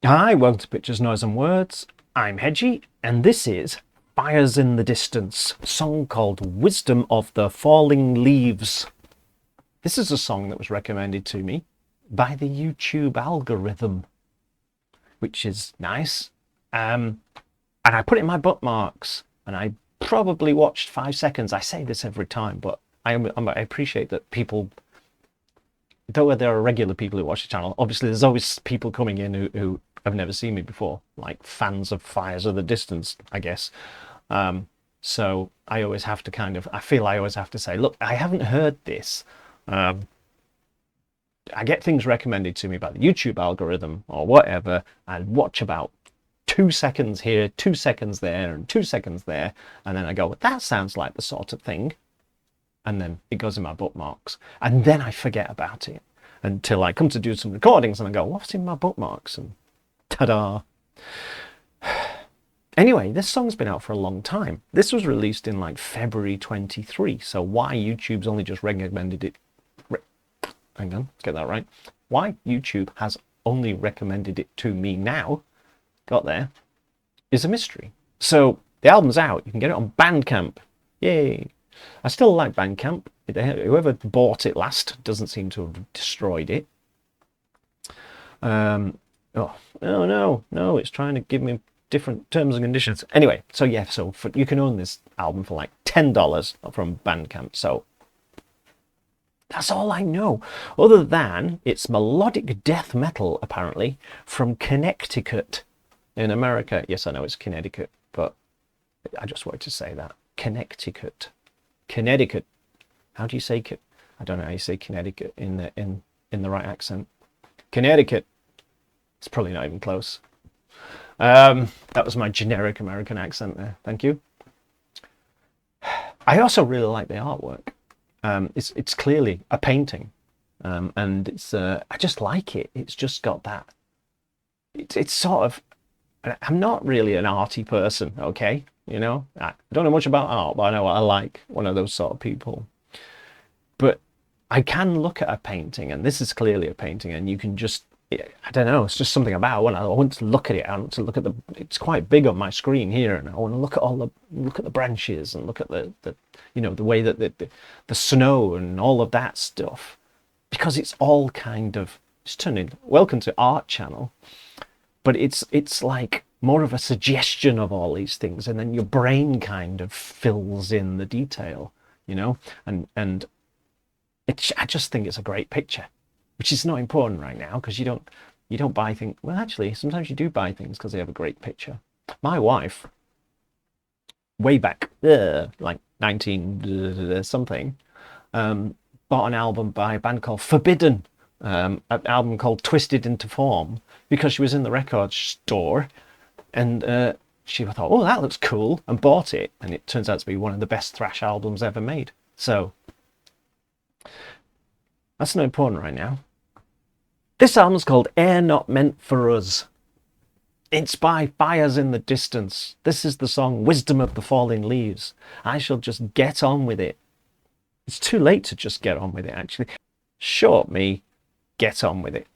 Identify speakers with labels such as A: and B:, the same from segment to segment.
A: Hi, welcome to Pictures, Noise and Words. I'm Hedgie, and this is Fires in the Distance, a song called Wisdom of the Falling Leaves. This is a song that was recommended to me by the YouTube algorithm, which is nice. And I put it in my bookmarks, and I probably watched 5 seconds. I say this every time, but I appreciate that people, though there are regular people who watch the channel, obviously there's always people coming in who have never seen me before, like fans of Fires of the Distance, I guess. So I always have to I feel I always have to say, look, I haven't heard this. I get things recommended to me by the YouTube algorithm or whatever, and watch about 2 seconds here, 2 seconds there, and 2 seconds there, and then I go, well, that sounds like the sort of thing. And then it goes in my bookmarks, and then I forget about it until I come to do some recordings and I go, what's in my bookmarks? And ta-da. Anyway, this song's been out for a long time. This was released in like February 23, so why YouTube's only just recommended it... Hang on, let's get that right. Why YouTube has only recommended it to me now, got there, is a mystery. So the album's out, you can get it on Bandcamp. Yay! I still like Bandcamp. Whoever bought it last doesn't seem to have destroyed it. Oh no, it's trying to give me different terms and conditions. Anyway, so yeah, you can own this album for like $10 from Bandcamp. So that's all I know, other than it's melodic death metal, apparently, from Connecticut in America. Yes, I know it's Connecticut, but I just wanted to say that. Connecticut. How do you say I don't know how you say Connecticut in the right accent. Connecticut. It's probably not even close. That was my generic American accent there. Thank you. I also really like the artwork. It's clearly a painting, and it's I just like it. It's just got that. It's sort of. I'm not really an arty person, okay? You know, I don't know much about art, but I know what I like. One of those sort of people. But I can look at a painting, and this is clearly a painting, and you can just, I don't know, it's just something about when I want to look at it. I want to look at it's quite big on my screen here, and I want to look at the branches and look at the the way that the snow and all of that stuff, because it's all kind of, it's turning, welcome to Art Channel, but it's like more of a suggestion of all these things, and then your brain kind of fills in the detail, and I just think it's a great picture, which is not important right now because you don't buy things. Well, actually, sometimes you do buy things because they have a great picture. My wife, way back, like 19 something, bought an album by a band called Forbidden, an album called Twisted into Form, because she was in the record store, and she thought, oh, that looks cool, and bought it, and it turns out to be one of the best thrash albums ever made. So that's not important right now. This album's called Air Not Meant for Us. It's by Fires in the Distance. This is the song Wisdom of the Falling Leaves. I shall just get on with it. It's too late to just get on with it, actually. Short me, get on with it.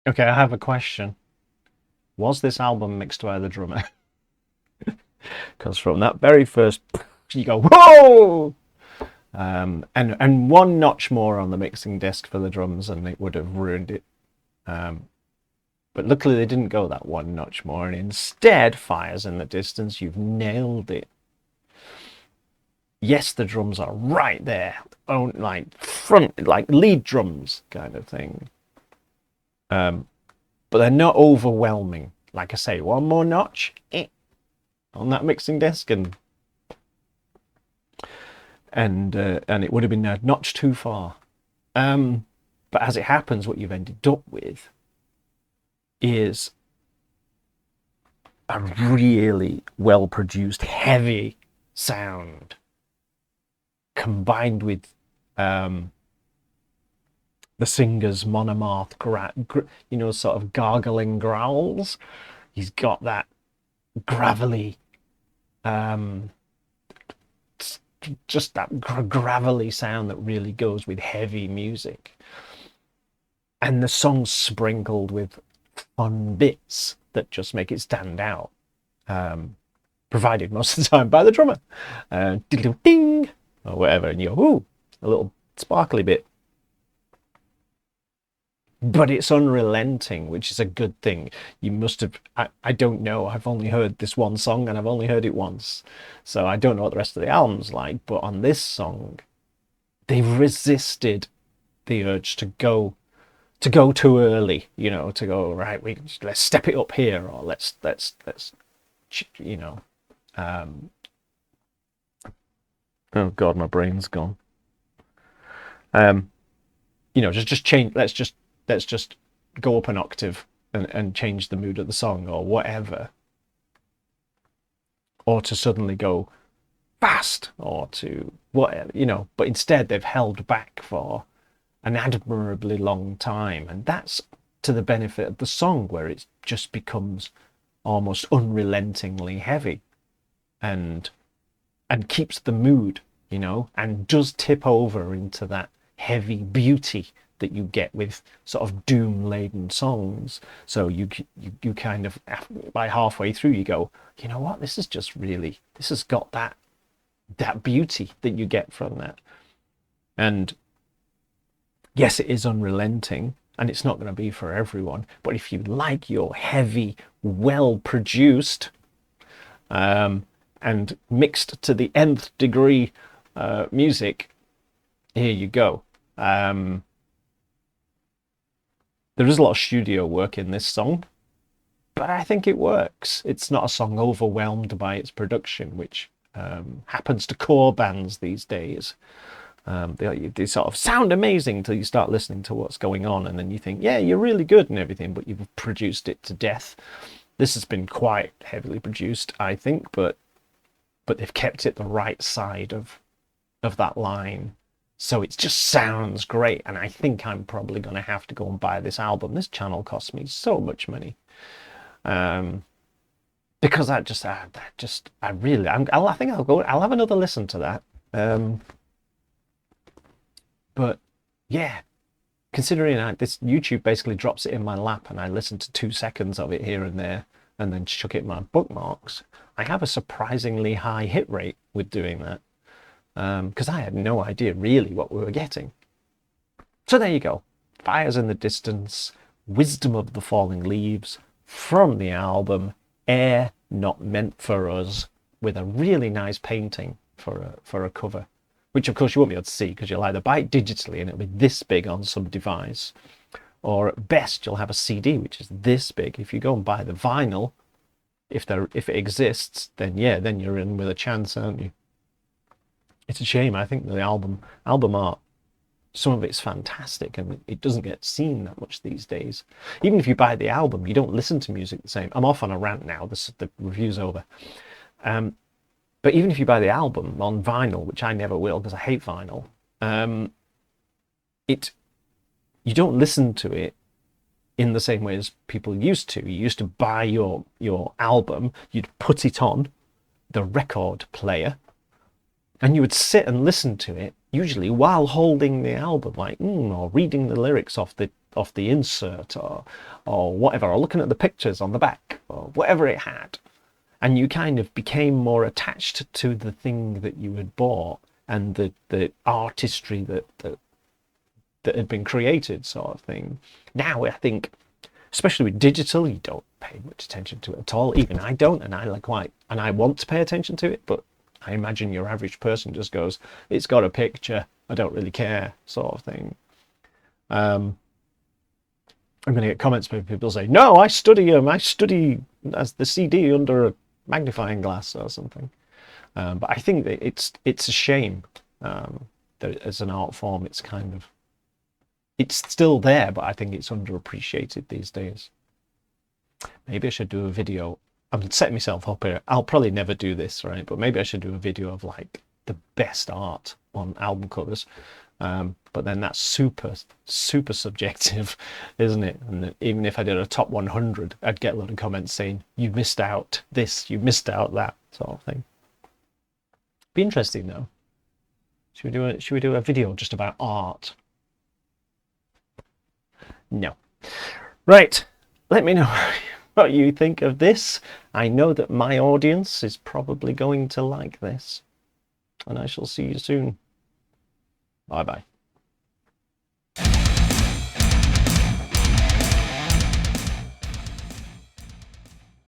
A: Okay, I have a question. Was this album mixed by the drummer? Because from that very first, you go, whoa! And one notch more on the mixing desk for the drums, and it would have ruined it. But luckily they didn't go that one notch more, and instead, Fires in the Distance, you've nailed it. Yes, the drums are right there, like front, like lead drums kind of thing. But they're not overwhelming. Like I say, one more notch on that mixing desk, and it would have been a notch too far. But as it happens, what you've ended up with is a really well-produced, heavy sound combined with the singer's monomath, sort of gargling growls. He's got that gravelly, just that gravelly sound that really goes with heavy music. And the song's sprinkled with fun bits that just make it stand out, provided most of the time by the drummer. Ding, or whatever, and you go, ooh, a little sparkly bit. But it's unrelenting, which is a good thing. You must have, I don't know, I've only heard this one song and I've only heard it once. So I don't know what the rest of the album's like, but on this song, they've resisted the urge to go too early, to go, right, let's step it up here, or let's oh God, my brain's gone. Just change, let's just go up an octave and change the mood of the song or whatever. Or to suddenly go fast, or to whatever, but instead they've held back for an admirably long time, and that's to the benefit of the song, where it just becomes almost unrelentingly heavy and keeps the mood, and does tip over into that heavy beauty that you get with sort of doom-laden songs. So you kind of, by halfway through, you go, you know what, this has got that beauty that you get from that. And yes, it is unrelenting, and it's not going to be for everyone, but if you like your heavy, well-produced, and mixed to the nth degree music, here you go. There is a lot of studio work in this song, but I think it works. It's not a song overwhelmed by its production, which happens to core bands these days. They sort of sound amazing until you start listening to what's going on, and then you think, yeah, you're really good and everything, but you've produced it to death. This has been quite heavily produced, I think, but they've kept it the right side of that line. So it just sounds great, and I think I'm probably going to have to go and buy this album. This channel cost me so much money, because I think I'll have another listen to that. But yeah, considering this YouTube basically drops it in my lap, and I listen to 2 seconds of it here and there, and then chuck it in my bookmarks, I have a surprisingly high hit rate with doing that. Because I had no idea really what we were getting. So there you go. Fires in the Distance, Wisdom of the Falling Leaves, from the album Air Not Meant for Us, with a really nice painting for a cover, which of course you won't be able to see because you'll either buy it digitally and it'll be this big on some device, or at best you'll have a CD which is this big. If you go and buy the vinyl, if it exists, then yeah, then you're in with a chance, aren't you? It's a shame. I think the album art, some of it's fantastic, and it doesn't get seen that much these days. Even if you buy the album, you don't listen to music the same. I'm off on a rant now. The review's over. But even if you buy the album on vinyl, which I never will because I hate vinyl, you don't listen to it in the same way as people used to. You used to buy your album, you'd put it on the record player, and you would sit and listen to it, usually while holding the album, like or reading the lyrics off the off the insert or whatever, or looking at the pictures on the back or whatever it had, and you kind of became more attached to the thing that you had bought and the artistry that had been created, sort of thing. Now I think, especially with digital, you don't pay much attention to it at all. Even I don't, and I want to pay attention to it, but I imagine your average person just goes, it's got a picture, I don't really care, sort of thing. I'm going to get comments by people say, no, I study as the CD under a magnifying glass or something. But I think that it's a shame that as an art form, it's still there, but I think it's underappreciated these days. Maybe I should do a video. I'm setting myself up here. I'll probably never do this, right? But maybe I should do a video of like the best art on album covers. But then that's super subjective, isn't it? And even if I did a top 100, I'd get a lot of comments saying, you missed out this, you missed out that, sort of thing. Be interesting though. Should we do a video just about art? No. Right. Let me know what you think of this. I know that my audience is probably going to like this. And I shall see you soon. Bye bye.